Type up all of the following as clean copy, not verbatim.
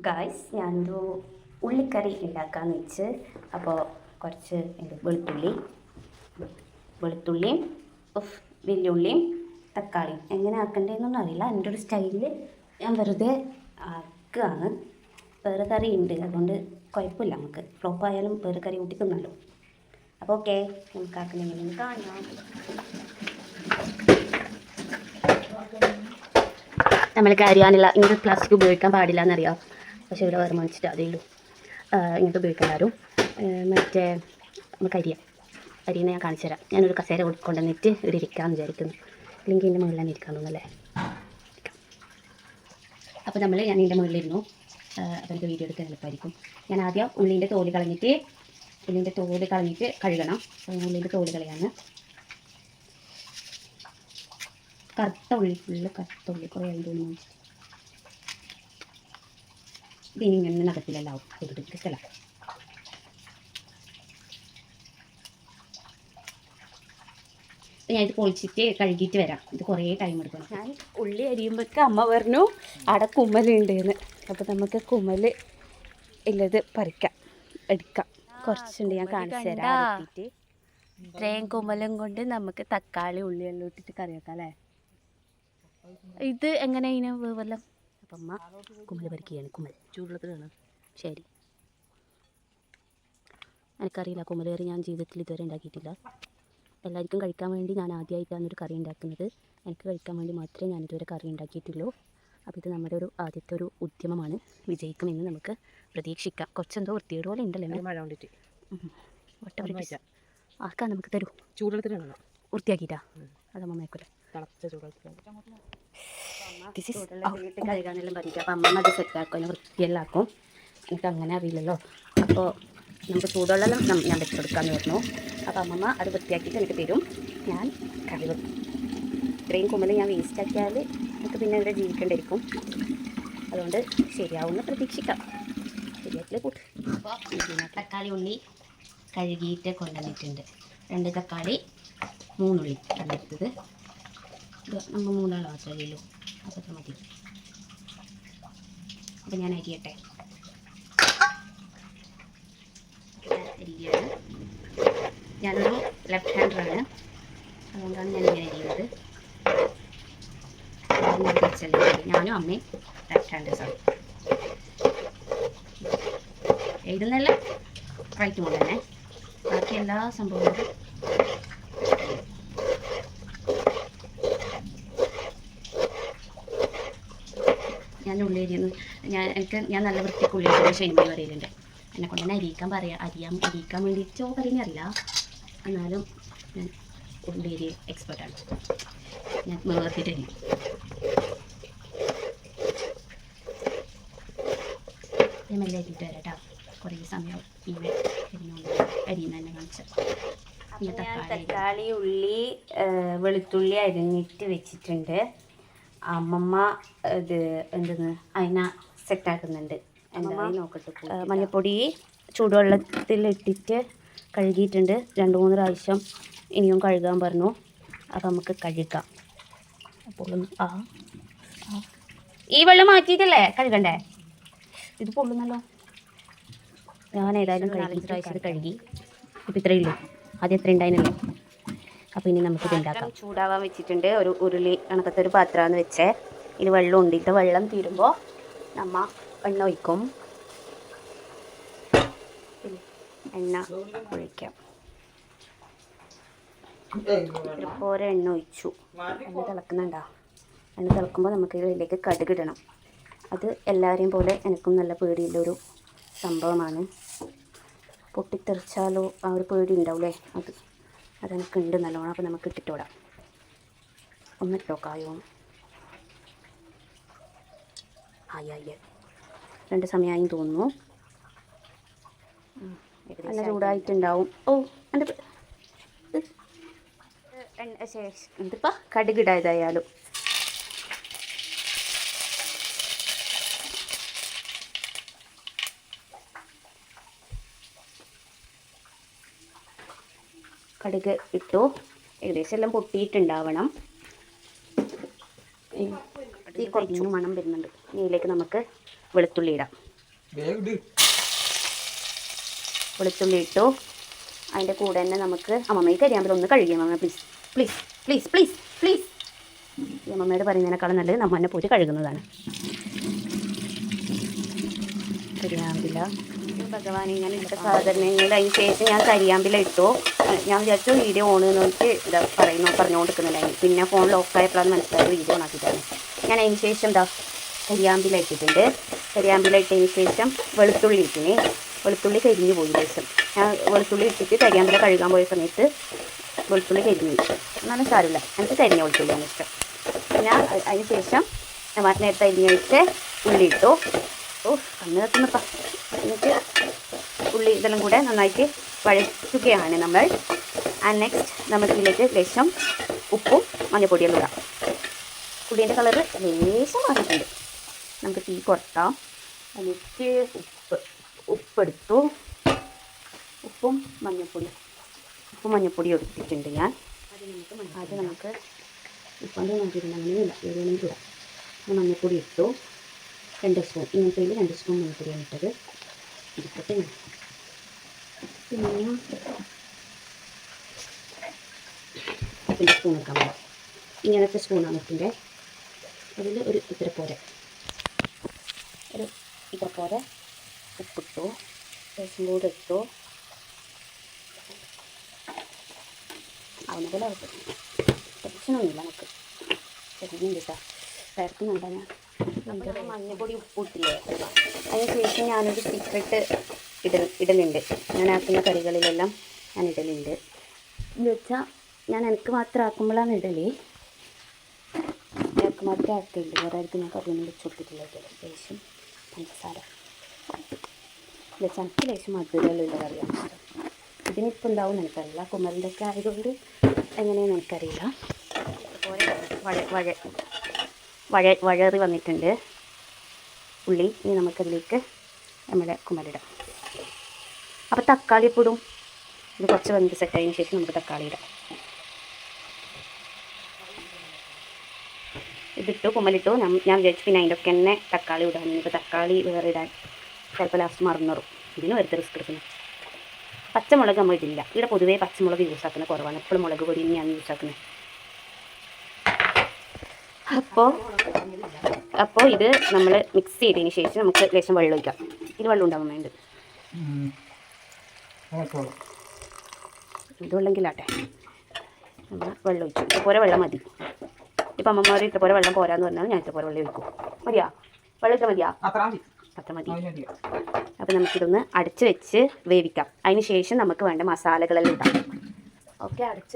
Guys ഞാനൊരു ഉള്ളിക്കറി ഉണ്ടാക്കാമെന്ന് വെച്ച് അപ്പോൾ കുറച്ച് വെളുത്തുള്ളിയും വലിയുള്ളിയും തക്കാളിയും എങ്ങനെ ആക്കണ്ടേന്നൊന്നും അറിയില്ല. എൻ്റെ ഒരു സ്റ്റൈലിൽ ഞാൻ വെറുതെ ആക്കുകയാണ്. വേറെ കറി ഉണ്ട്, അതുകൊണ്ട് കുഴപ്പമില്ല, നമുക്ക് ഫ്ലോപ്പ് ആയാലും വേറെ കറി കൂട്ടി തിന്നല്ലോ. അപ്പോൾ ഓക്കെ, നമുക്ക് ആക്കുന്ന എങ്ങനെയെന്ന് കാണാം. നമ്മൾക്ക് അറിയാനുള്ള ഇങ്ങനത്തെ പ്ലാസ്റ്റിക് ഉപയോഗിക്കാൻ പാടില്ല എന്നറിയാം, പക്ഷേ ഇവിടെ വേറെ മേടിച്ചിട്ട് അതേ ഉള്ളൂ. ഇങ്ങനത്തെ ഉപയോഗിക്കണ്ടാരും. മറ്റേ നമുക്ക് അരിയെന്ന് ഞാൻ കാണിച്ചു തരാം. ഞാനൊരു കസേര കൊണ്ടുവന്നിട്ട് ഇവിടെ ഇരിക്കാമെന്ന് വിചാരിക്കുന്നു. അല്ലെങ്കിൽ എൻ്റെ മുകളിൽ തന്നെ ഇരിക്കാൻ തോന്നല്ലേ. അപ്പോൾ ഞാൻ ഇതിൻ്റെ മുകളിലിരുന്നു. അപ്പോൾ എനിക്ക് വീഡിയോ എടുക്കാൻ എളുപ്പമായിരിക്കും. ഞാൻ ആദ്യം ഉള്ളിൻ്റെ തോല് കളഞ്ഞിട്ട് കഴുകണം. ഉള്ളിൻ്റെ തോല് കളയാണ്. കറുത്ത ഉള്ളി, ഫുള്ള് കറുത്ത ഉള്ളി, കുറേ ആയി തോന്നുന്നു. ഇതിനി ഇങ്ങനെ നഖത്തിലെല്ലാം കൊടുത്തിട്ട് ഇഷ്ടമല്ല. ഞാൻ ഇത് പൊളിച്ചിട്ട് കഴുകിയിട്ട് വരാം. ഇത് കുറേ ടൈം എടുക്കണം. ഞാൻ ഉള്ളി അരിയുമ്പോഴേക്ക് അമ്മ പറഞ്ഞു അവിടെ കുമ്മലുണ്ടെന്ന്. അപ്പോൾ നമുക്ക് കുമ്മൽ ഉള്ളത് എടുക്കാം. കുറച്ചുണ്ട്, ഞാൻ കാണിച്ചു തരാം. ഇത്രയും കുമ്മലും കൊണ്ട് നമുക്ക് തക്കാളി ഉള്ളിയെല്ലാം ഇട്ടിട്ട് കറി വെക്കാം അല്ലേ. ഇത് എങ്ങനെ ഇതിന് വേവെല്ലാം. അപ്പം അമ്മ കുമ്മൽ പറിക്കുകയാണ്. കുമ്മൽ ചൂടുള്ളത്തിലാണ്. ശരി, എനിക്കറിയില്ല കുമ്മൽ കറി, ഞാൻ ജീവിതത്തിൽ ഇതുവരെ ഉണ്ടാക്കിയിട്ടില്ല. എല്ലാവർക്കും കഴിക്കാൻ വേണ്ടി ഞാൻ ആദ്യമായിട്ടാണ് ഒരു കറി ഉണ്ടാക്കുന്നത്. എനിക്ക് കഴിക്കാൻ വേണ്ടി മാത്രമേ ഞാനിതുവരെ കറി ഉണ്ടാക്കിയിട്ടുള്ളൂ. അപ്പോൾ ഇത് നമ്മുടെ ആദ്യത്തെ ഒരു ഉദ്യമമാണ്. വിജയിക്കുമെന്ന് നമുക്ക് പ്രതീക്ഷിക്കാം. കുറച്ചെന്തോ വൃത്തിയോട് പോലെ ഉണ്ടല്ലോ. മഴ കൊണ്ടിട്ട് ആർക്കാ നമുക്ക് തരൂ. ചൂടുവെള്ളത്തിലാണ് വൃത്തിയാക്കിയിട്ടാ. അതമ്മ മേക്കല്ലേ കഴുകാനെല്ലാം പറ്റിയിട്ട്. അപ്പം അമ്മ അത് സെറ്റാക്കും, അതിനെ വൃത്തിയെല്ലാം ആക്കും. എനിക്ക് അങ്ങനെ അറിയില്ലല്ലോ. അപ്പോൾ നമുക്ക് ചൂടുവെള്ളം ഞാൻ വെച്ചെടുക്കാമെന്ന് പറഞ്ഞു. അപ്പോൾ അമ്മമ്മ അത് വൃത്തിയാക്കിയിട്ട് എനിക്ക് തരും. ഞാൻ കറി വെക്കും. ഇത്രയും കുമ്മൽ ഞാൻ വേസ്റ്റാക്കിയാൽ എനിക്ക് പിന്നെ ഇവിടെ ജീവിക്കേണ്ടിയിരിക്കും. അതുകൊണ്ട് ശരിയാവുമെന്ന് പ്രതീക്ഷിക്കാം. ശരിയാക്കില്ല കൂട്ട്. അപ്പോൾ തക്കാളി ഉള്ളി കഴുകിയിട്ട് കൊണ്ടുവന്നിട്ടുണ്ട്. 2 തക്കാളി 3 ഉള്ളി കണ്ടെടുത്തത്. നമ്മൾ 3 ആൾ മാത്രമേ ഉള്ളൂ, അപ്പോൾ മതി. അപ്പോൾ ഞാൻ അരിയട്ടെ. അരിയാണ്. ഞാനൊരു ലെഫ്റ്റ് ഹാൻഡറാണ്, അതുകൊണ്ടാണ് ഞാൻ ഇങ്ങനെ അരിയുന്നത്. ഞാനും അമ്മയും ലെഫ്റ്റ് ഹാൻഡേഴ്സാണ്. എഴുതുന്നല്ല റൈറ്റ് കൊണ്ട് തന്നെ, ബാക്കി എല്ലാ സംഭവങ്ങളും ഞാൻ ഉള്ളി അരിയുന്നു. ഞാൻ നല്ല വൃത്തിക്ക് ഉള്ളി അരിയുന്ന ഷെയ്മ പറയലുണ്ട്. എന്നെ കൊണ്ട് തന്നെ അരിയിക്കാൻ വേണ്ടിയിട്ടോ അറിയില്ല. എന്നാലും ഞാൻ ഉള്ളി അരി എക്സ്പെർട്ടാണ്. ഞാൻ നിർത്തിയിട്ട് അരിയും. മെല്ലെ അരിയിട്ട് വരാം കേട്ടോ. കുറേ സമയം പിന്നെ അരിയുന്ന തന്നെ കാണിച്ചത്. തക്കാളി ഉള്ളി വെളുത്തുള്ളി അരിഞ്ഞിട്ട് വെച്ചിട്ടുണ്ട്. അമ്മമ്മ ഇത് എന്തെന്ന് അതിനെ സെറ്റാക്കുന്നുണ്ട്. എന്തായാലും നോക്കട്ടെ. മഞ്ഞൾപ്പൊടി ചൂടുവെള്ളത്തിലിട്ടിട്ട് കഴുകിയിട്ടുണ്ട്. 2-3 പ്രാവശ്യം ഇനിയും കഴുകാൻ പറഞ്ഞു. അപ്പം നമുക്ക് കഴുകാം. അപ്പോൾ ഈ വെള്ളം മാറ്റിയിട്ടല്ലേ കഴുകണ്ടേ? ഇത് പൊള്ളുന്നല്ലോ. ഞാൻ ഏതായാലും 4-5 പ്രാവശ്യം ഇത് കഴുകി. ഇപ്പം ഇത്രയേ ഉള്ളൂ. ആദ്യം എത്ര ഉണ്ടായിരുന്നല്ലോ. അപ്പോൾ ഇനി നമുക്കിത് ഉണ്ടാക്കാം. ചൂടാവാൻ വെച്ചിട്ടുണ്ട്. ഒരു ഉരുളി കണക്കത്തെ ഒരു പാത്രമാണ് വെച്ചേ. ഇതിൽ വെള്ളമുണ്ട്. ഇത് വെള്ളം തീരുമ്പോൾ നമ്മ എണ്ണ ഒഴിക്കും. എണ്ണ ഒഴിക്കാം. ഇതുപോലെ എണ്ണ ഒഴിച്ചു. എണ്ണ തിളക്കുന്നുണ്ടോ? എണ്ണ തിളക്കുമ്പോൾ നമുക്ക് ഇതിലേക്ക് കടുകിടണം. അത് എല്ലാവരെയും പോലെ എനിക്കും നല്ല പേടിയുള്ളൊരു സംഭവമാണ്. പൊട്ടിത്തെറിച്ചാലോ ആ ഒരു പേടി ഉണ്ടാവില്ലേ, അതെനിക്കുണ്ട് നല്ലോണം. അപ്പോൾ നമുക്ക് ഇട്ടിട്ടോടാം. ഒന്നിട്ടോ കായോ. ആയി 2 സമയമായി തോന്നുന്നു. നല്ല ചൂടായിട്ടുണ്ടാവും. എൻ്റെ എന്തിപ്പോൾ കടുകിടായതായാലും കടുക് ഇട്ടു. ഏകദേശം എല്ലാം പൊട്ടിയിട്ടുണ്ടാവണം. കുറച്ച് മണം വരുന്നുണ്ട്. ഇതിലേക്ക് നമുക്ക് വെളുത്തുള്ളി ഇടാം. വെളുത്തുള്ളി ഇട്ടു. അതിൻ്റെ കൂടെ തന്നെ നമുക്ക് അമ്മമ്മയെ കരിയാമ്പിൽ ഒന്ന് കഴുകിയാൽ മമ്മ please please please please please. ഈ അമ്മമ്മയോട് പറയുന്നതിനേക്കാളും നല്ലത് നമ്മ തന്നെ പോയിട്ട് കഴുകുന്നതാണ്. കരിയാമ്പില ഭഗവാൻ ഇങ്ങനെ ഇട്ട സാധനങ്ങൾ അതിന് ശേഷം ഞാൻ കരിയാമ്പില ഇട്ടു. ഞാൻ വിചാരിച്ചു വീഡിയോ ഓൺ നോക്കി ഇതാ പറഞ്ഞുകൊണ്ടിരിക്കുന്നുണ്ടായിരുന്നു. പിന്നെ ഫോൺ ലോക്കായപ്പോഴാണ് മനസ്സിലായത് വീഡിയോ ഓൺ ആക്കിയിട്ടാണ്. ഞാൻ അതിന് ശേഷം എന്താ കരിയാമ്പില ഇട്ടിട്ടുണ്ട്. കരിയാമ്പില ഇട്ടതിന് ശേഷം വെളുത്തുള്ളി ഇട്ടിന്. വെളുത്തുള്ളി കരിഞ്ഞു പോയി ശേഷം ഞാൻ വെളുത്തുള്ളി ഇട്ടിട്ട് കരിയാമ്പില കഴുകാൻ പോയ സമയത്ത് വെളുത്തുള്ളി കരിഞ്ഞു വെച്ചു. എന്നാലും സാരമില്ല, എനിക്ക് കരിഞ്ഞ വെളുത്തുള്ളിയാണ് ഇഷ്ടം. പിന്നെ അതിന് ശേഷം നേരത്തെ അരിഞ്ഞ് വെച്ച് ഉള്ളി ഇട്ടു. കണ്ണ് കത്തുന്നപ്പാ. എന്നിട്ട് ഉള്ളി ഇതെല്ലാം കൂടെ നന്നായിട്ട് വഴറ്റുകയാണ് നമ്മൾ. ആൻഡ് നെക്സ്റ്റ് നമുക്കിതിലേക്ക് ലേശം ഉപ്പും മഞ്ഞൾപ്പൊടിയെല്ലാം ഇടാം. ഉള്ളിൻ്റെ കളറ് ലേശം മാറിയിട്ടുണ്ട്. നമുക്ക് തീ കുറക്കാം. എന്നിട്ട് ഉപ്പെടുത്തു. ഉപ്പും മഞ്ഞൾപ്പൊടി എടുത്തിട്ടുണ്ട് ഞാൻ. അത് നമുക്ക് ഉപ്പാണ്ട് നോക്കിയിട്ടുണ്ട്, അങ്ങനെയില്ല ഏതെങ്കിലും കൂടാം. മഞ്ഞൾപ്പൊടി ഇട്ടു 2 സ്പൂൺ. ഇങ്ങനത്തെ 2 സ്പൂൺ മഞ്ഞൾപ്പൊടിയാണ് ഇട്ടത്. ഇരിക്കട്ടെ. പിന്നെ ഉപ്പിൻ്റെ സ്പൂൺ വെക്കാൻ പറ്റും. ഇങ്ങനത്തെ സ്പൂണാണ് ഉപ്പിൻ്റെ. അതിൽ ഒരു ഇത്ര പോലെ ഉപ്പിട്ടു. റേഷൻ കൂടെ ഇട്ടു. ആവുന്ന പോലെ ആവട്ടെ. ടെൻഷനൊന്നുമില്ല നമുക്ക്. ചെറിയ കേട്ടോ ചേർക്കുന്നുണ്ടോ ഞാൻ. നമുക്ക് മഞ്ഞൾപ്പൊടി ഉപ്പിട്ടില്ലേ, അതിന് ശേഷം ഞാനൊരു സീക്രട്ട് ഇടലുണ്ട്. ഞാൻ ആക്കുന്ന കറികളിലെല്ലാം ഞാൻ ഇടലുണ്ട്. എന്ന് വെച്ചാൽ ഞാൻ എനിക്ക് മാത്രം ആക്കുമ്പോഴാണ് ഇടല്. എനിക്ക് മാത്രമേ ആക്കില്ല, വേറെ ആർക്കും ഞാൻ കറിയൊന്നും വെച്ച് കൊടുത്തിട്ടില്ല. ലേശം പഞ്ചസാര വെച്ചാൽ എനിക്ക് ലേശം മധുരമുള്ള കറിയാണ് ഇഷ്ടം. ഇതിനിപ്പോൾ ഉണ്ടാവും എനിക്കറിയില്ല, കുമരൻ്റെ ഒക്കെ ആയതുകൊണ്ട് എങ്ങനെയാണെന്ന് എനിക്കറിയില്ല. അതുപോലെ വഴറി വന്നിട്ടുണ്ട് ഉള്ളി. ഇനി നമുക്കതിലേക്ക് നമ്മുടെ കുമരിടാം. അപ്പോൾ തക്കാളി ഇടും. ഇത് കുറച്ച് വെന്ത് സെറ്റായതിന് ശേഷം നമുക്ക് തക്കാളി ഇടാം. ഇതിട്ടു, കുമ്മലിട്ടു. ഞാൻ വിചാരിച്ചു പിന്നെ അതിൻ്റെ ഒക്കെ തന്നെ തക്കാളി ഇടാൻ. ഇപ്പോൾ തക്കാളി വേറെ ഇടാൻ ചിലപ്പോൾ ലാസ്റ്റ് മറന്നുറും. ഇതിന് വെറുതെ റിസ്ക് എടുക്കുന്നത്. പച്ചമുളക് നമ്മൾ ഇടില്ല. ഇവിടെ പൊതുവേ പച്ചമുളക് യൂസ് ആക്കുന്നത് കുറവാണ്. എപ്പോഴും മുളക് പൊടി തന്നെയാണ് യൂസ് ആക്കുന്നത്. അപ്പോൾ ഇത് നമ്മൾ മിക്സ് ചെയ്തതിന് ശേഷം നമുക്ക് ലേശം വെള്ളം ഒഴിക്കാം. ഇത് വെള്ളം ഉണ്ടാവാൻ വേണ്ടി ഇത് വെള്ളമെങ്കിലാട്ടെ നമ്മൾ വെള്ളം ഒഴിച്ചു. ഇതുപോലെ വെള്ളം മതി. ഇപ്പം അമ്മമാർ ഇതുപോലെ വെള്ളം പോരാന്ന് പറഞ്ഞാൽ ഞാൻ ഇതുപോലെ വെള്ളം ഒഴിക്കും. മതിയാ? വെള്ളം ഇത്ര മതിയാ? അത്ര മതി. അപ്പം നമുക്കിതൊന്ന് അടച്ച് വെച്ച് വേവിക്കാം. അതിന് ശേഷം നമുക്ക് വേണ്ട മസാലകളെല്ലാം ഇടാം. ഓക്കെ, അടച്ച്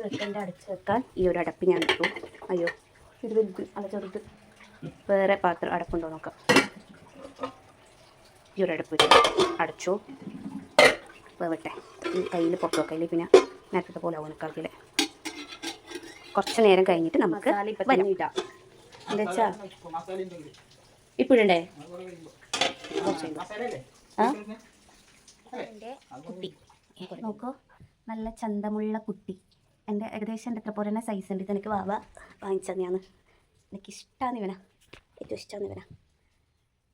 വെക്കാൻ ഈ ഒരു അടപ്പ് ഞാൻ ഇട്ടു. അയ്യോ ഇത് വലുത് അല്ല ചെറുത്. വേറെ പാത്രം അടപ്പുണ്ടോ നോക്കാം. ഈ ഒരു അടപ്പ് അടച്ചു. വേവട്ടെ. ഈ കയ്യിൽ പൊട്ടോ കയ്യിൽ പിന്നെ നേരത്തെ പോലെ ആവും എനിക്കറിയില്ല. കുറച്ച് നേരം കഴിഞ്ഞിട്ട് നമുക്ക് ഇടാം. എന്താ വെച്ചാൽ ഇപ്പോഴേ എൻ്റെ കുട്ടി നോക്കൂ, നല്ല ചന്തമുള്ള കുട്ടി. എൻ്റെ ഏകദേശം എൻ്റെ എത്ര പോലെ തന്നെ സൈസ് ഉണ്ട്. എനിക്ക് വാവ വാങ്ങിച്ചത് ഞാൻ. എനിക്കിഷ്ടമാണ് ഇവനാ, ഏറ്റവും ഇഷ്ടമാണ് ഇവനാ.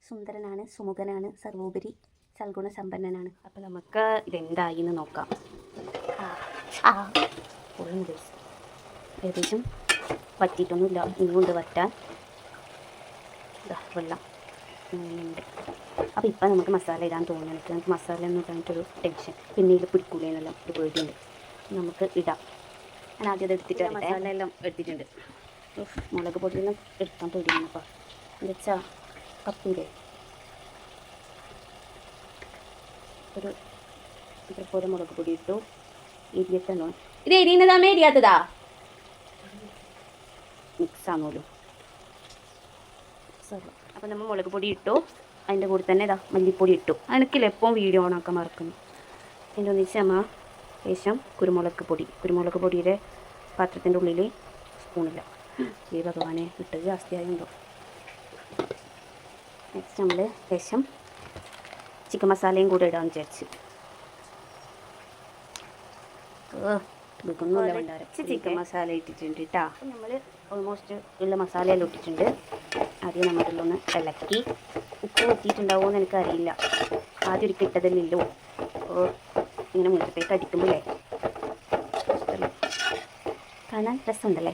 സുന്ദരനാണ്, സുമുഖനാണ്, സർവോപരി സൽഗുണ സമ്പന്നനാണ്. അപ്പോൾ നമുക്ക് ഇതെന്തായി എന്ന് നോക്കാം. ഏകദേശം വറ്റിയിട്ടൊന്നുമില്ല, ഇങ്ങോട്ട് വറ്റാൻ വെള്ളം ഉണ്ട്. അപ്പോൾ ഇപ്പം നമുക്ക് മസാല ഇടാൻ തോന്നുന്നു. നമുക്ക് മസാല എന്ന് പറഞ്ഞിട്ടൊരു ടെൻഷൻ, പിന്നെ ഇത് പിടിക്കൂലെന്നെല്ലാം ഒരു പേടിയുണ്ട്. നമുക്ക് ഇടാം. ഞാൻ ആദ്യം അത് എടുത്തിട്ട് മസാല എല്ലാം എടുത്തിട്ടുണ്ട്. മുളക് പൊടിയെല്ലാം എടുക്കാൻ പേടിയാണ്. അപ്പോൾ എന്താ വെച്ചാൽ കപ്പിൻ്റെ ഒരു ഇതേപോലെ മുളക് പൊടി ഇട്ടു. എരിയത്തന്നോ ഇത് എരിയുന്നതാമേ എരിയാത്തതാ മിക്സാണല്ലോ. അപ്പോൾ നമ്മൾ മുളക് പൊടി ഇട്ടു. അതിൻ്റെ കൂടെ തന്നെ ഇതാ മല്ലിപ്പൊടി ഇട്ടു. എനിക്കില്ല എപ്പോഴും വീഡിയോ ഓണാക്കാൻ മറക്കുന്നു. അതിൻ്റെ ഒന്നിച്ച് അമ്മ ശേഷം കുരുമുളക് പൊടിയുടെ പാത്രത്തിൻ്റെ ഉള്ളിൽ സ്പൂണില്ല. ഈ ഭഗവാനെ ഇട്ടത് ജാസ്തിയായുണ്ടോ. നെക്സ്റ്റ് നമ്മൾ ശേഷം ചിക്കൻ മസാലയും കൂടെ ഇടാമെന്ന് വിചാരിച്ച്. ചിക്കൻ മസാല ഇട്ടിട്ടുണ്ട് കേട്ടോ. നമ്മൾ ഓൾമോസ്റ്റ് ഉള്ള മസാലയെല്ലാം ഇട്ടിട്ടുണ്ട്. ആദ്യം നമ്മളിലൊന്ന് ഇളക്കി. ഉപ്പ് പറ്റിയിട്ടുണ്ടാവുമോ എന്ന് എനിക്കറിയില്ല. ആദ്യം ഒരിക്കൽ ഇട്ടതല്ലോ. അപ്പോൾ ഇങ്ങനെ മുറ്റത്തേക്ക് അടിക്കുമ്പോഴേ കാണാൻ രസമുണ്ടല്ലേ.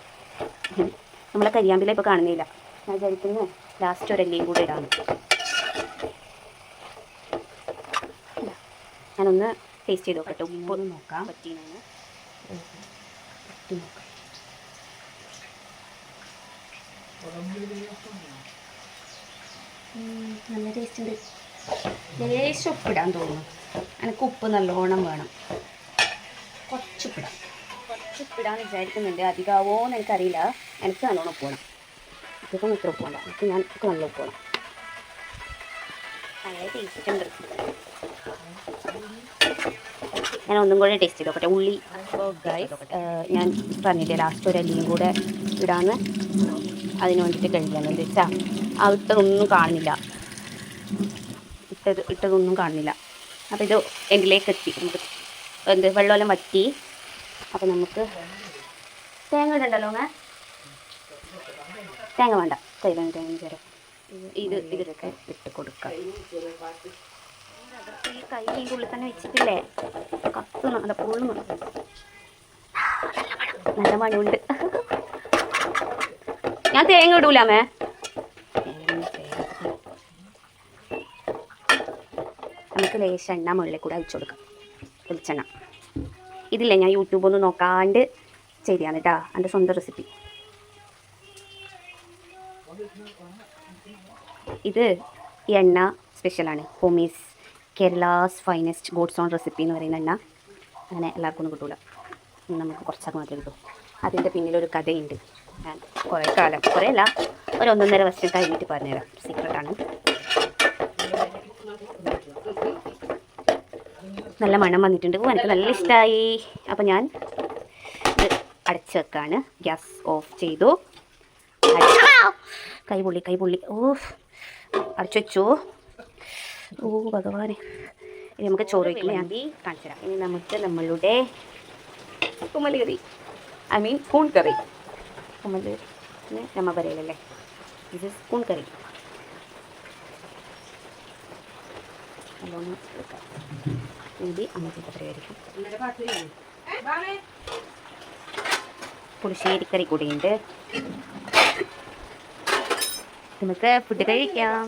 നമ്മളെ കരിയാമ്പില ഇപ്പോൾ കാണുന്നില്ല. ഞാൻ വിചാരിക്കുന്നു ലാസ്റ്റ് ഒരല്ലിയും കൂടെ ഇടാണ്. ഞാനൊന്ന് ടേസ്റ്റ് ചെയ്ത് നോക്കട്ടെ. ഉപ്പ് നോക്കാം പറ്റീനാണ്. നല്ല ടേസ്റ്റ് ഉണ്ട്. ലേശം ഉപ്പിടാൻ തോന്നുന്നു. എനിക്ക് ഉപ്പ് നല്ലോണം വേണം. കുറച്ചുപ്പിടാന്ന് വിചാരിക്കുന്നുണ്ട്. അധികമാവോന്ന് എനിക്കറിയില്ല. എനിക്ക് നല്ലോണം ഉപ്പ് വേണം. ഇപ്പം ഇത്ര ഉപ്പ് വേണ്ട. എനിക്ക് നല്ല ഉപ്പ് വേണം. നല്ല ടേസ്റ്റ് ഉണ്ട്. ഞാൻ ഒന്നും കൂടെ ടേസ്റ്റ് ചെയ്ത് നോക്കട്ടെ. ഉള്ളി ഞാൻ പറഞ്ഞില്ലേ ലാസ്റ്റ് ഒരു അല്ലിയും കൂടെ ഇടാന്ന്. അതിന് വേണ്ടിയിട്ട് കഴിക്കാൻ എന്താ വെച്ചാൽ ആ ഇട്ടതൊന്നും കാണുന്നില്ല. ഇട്ടതൊന്നും കാണുന്നില്ല. അപ്പോൾ ഇത് എങ്കിലേക്ക് എത്തി. നമുക്ക് വെള്ളമെല്ലാം വറ്റി. അപ്പോൾ നമുക്ക് തേങ്ങ ഇടണ്ടല്ലോ. തേങ്ങ വേണ്ട. തേങ്ങ ചേരാം. ഇതിലൊക്കെ ഇട്ട് കൊടുക്കാം. ഈ കൈൻ്റെ ഉള്ളിൽ തന്നെ വെച്ചിട്ടില്ലേ കത്തുന്നു. അല്ല പൊള്ളുന്നു. നല്ല മണമുണ്ട്. ഞാൻ തേങ്ങ ഇടൂലാമേ. നമുക്ക് ലേശം എണ്ണ മുകളിൽ കൂടെ അയച്ചു കൊടുക്കാം. വെളിച്ചെണ്ണ ഇതില്ലേ ഞാൻ യൂട്യൂബൊന്നും നോക്കാണ്ട് ചെയ്തതാണ് കേട്ടോ. എൻ്റെ സ്വന്തം റെസിപ്പി. ഇത് ഈ എണ്ണ സ്പെഷ്യലാണ്. Homies Kerala's finest god's own recipe എന്ന് പറയുന്ന എണ്ണ. അങ്ങനെ എല്ലാവർക്കും ഒന്നും കിട്ടൂല. നമുക്ക് കുറച്ചൊക്കെ മാത്രമേ കിട്ടൂ. അതിൻ്റെ പിന്നിലൊരു കഥയുണ്ട്. ഞാൻ കുറേ അല്ല, ഒരു 1.5 വർഷം കഴിഞ്ഞിട്ട് പറഞ്ഞുതരാം. സീക്രട്ടാണ്. നല്ല മണം വന്നിട്ടുണ്ട്. എനിക്ക് നല്ല ഇഷ്ടമായി. അപ്പം ഞാൻ അടച്ച് വെക്കാണ്. ഗ്യാസ് ഓഫ് ചെയ്തു. കൈപൊള്ളി. ഓ അടച്ചു വെച്ചു. ഓ ഭഗവാനെ. ഇനി നമുക്ക് ചോറ് വയ്ക്കുമ്പോൾ ഞാൻ കാണിച്ചു തരാം. ഇനി നമുക്ക് നമ്മളുടെ കുമ്മൽ കറി, കൂൺ കറി. കുമ്മൽ നമ്മ പറയലല്ലേ, ഇത് കൂൺ കറി. നല്ലോണം എടുക്കാം. ഇത് അമ്മയ്ക്ക് പറയുമായിരിക്കും. പുളിശ്ശേരിക്കറി കൂടിയുണ്ട്. നമുക്ക് ഫുഡ് കഴിക്കാം.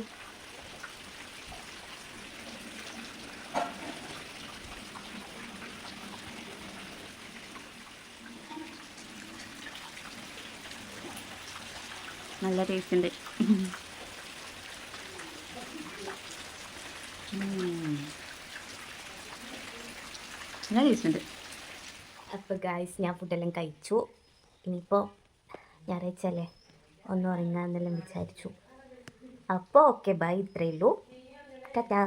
നല്ല ടേസ്റ്റ് ഉണ്ട്. നല്ല ടേസ്റ്റ് ഉണ്ട്. അപ്പോൾ ഗായ്സ് ഞാൻ ഫുഡെല്ലാം കഴിച്ചു. ഇനിയിപ്പോൾ ഞായറാഴ്ച അല്ലേ, ഒന്ന് ഉറങ്ങാമെന്നെല്ലാം വിചാരിച്ചു. അപ്പോൾ ഓക്കെ ബൈ. ഇത്രയേ ഉള്ളൂ. ടാറ്റാ.